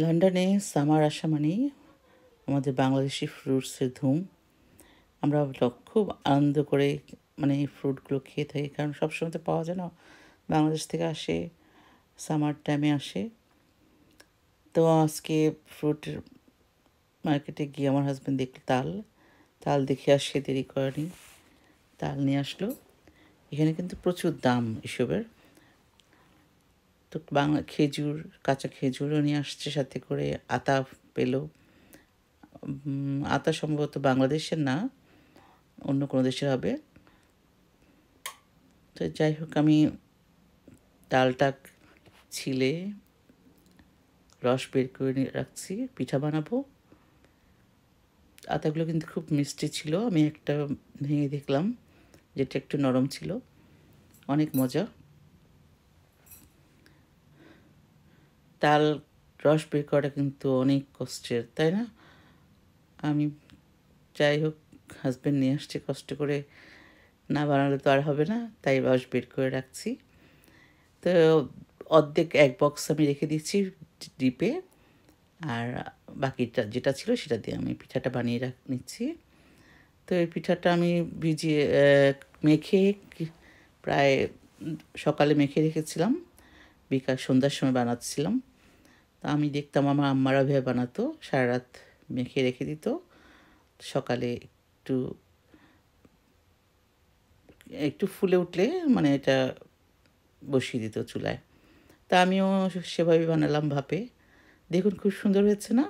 লন্ডনে সামার আসা মানেই আমাদের বাংলাদেশি ফ্রুটসের ধুম। আমরা খুব আনন্দ করে এই ফ্রুটগুলো খেয়ে থাকি, কারণ সবসময় তো পাওয়া যায় না। বাংলাদেশ থেকে আসে, সামার টাইমে আসে। তো আজকে ফ্রুটের মার্কেটে গিয়ে আমার হাজব্যান্ড দেখল তাল। তাল দেখে আর সে দেরি করেনি, তাল নিয়ে আসলো। এখানে কিন্তু প্রচুর দাম এসবের। তো খেজুর, কাঁচা খেজুরও নিয়ে আসছে সাথে করে। আতা পেলো। আতা সম্ভবত বাংলাদেশের না, অন্য কোনো দেশের হবে। তো যাই হোক, আমি তালটা ছিলে রস বের করে রাখছি, পিঠা বানাবো। আতাগুলো কিন্তু খুব মিষ্টি ছিল। আমি একটা ভেঙে দেখলাম, যেটা একটু নরম ছিল। অনেক মজা। তাল রস বের করাটা কিন্তু অনেক কষ্টের, তাই না? আমি যাই হোক, হাজব্যান্ড নিয়ে আসছে কষ্ট করে, না বানালে তো আর হবে না, তাই রস বের করে রাখছি। তো অর্ধেক এক বক্স আমি রেখে দিচ্ছি ডিপে, আর বাকিটা যেটা ছিল সেটা দিয়ে আমি পিঠাটা বানিয়ে নিচ্ছি। তো এই পিঠাটা আমি ভিজিয়ে মেখে প্রায় সকালে মেখে রেখেছিলাম, সন্ধ্যার সময় বানাচ্ছিলাম। তো আমি দেখতাম আমার আম্মারা ভাবে বানাতো, সারা রাত মেখে রেখে দিত, সকালে একটু একটু ফুলে উঠলে এটা বসিয়ে দিত চুলায়। তা আমিও সেভাবে বানালাম ভাপে। দেখুন খুব সুন্দর হয়েছে না?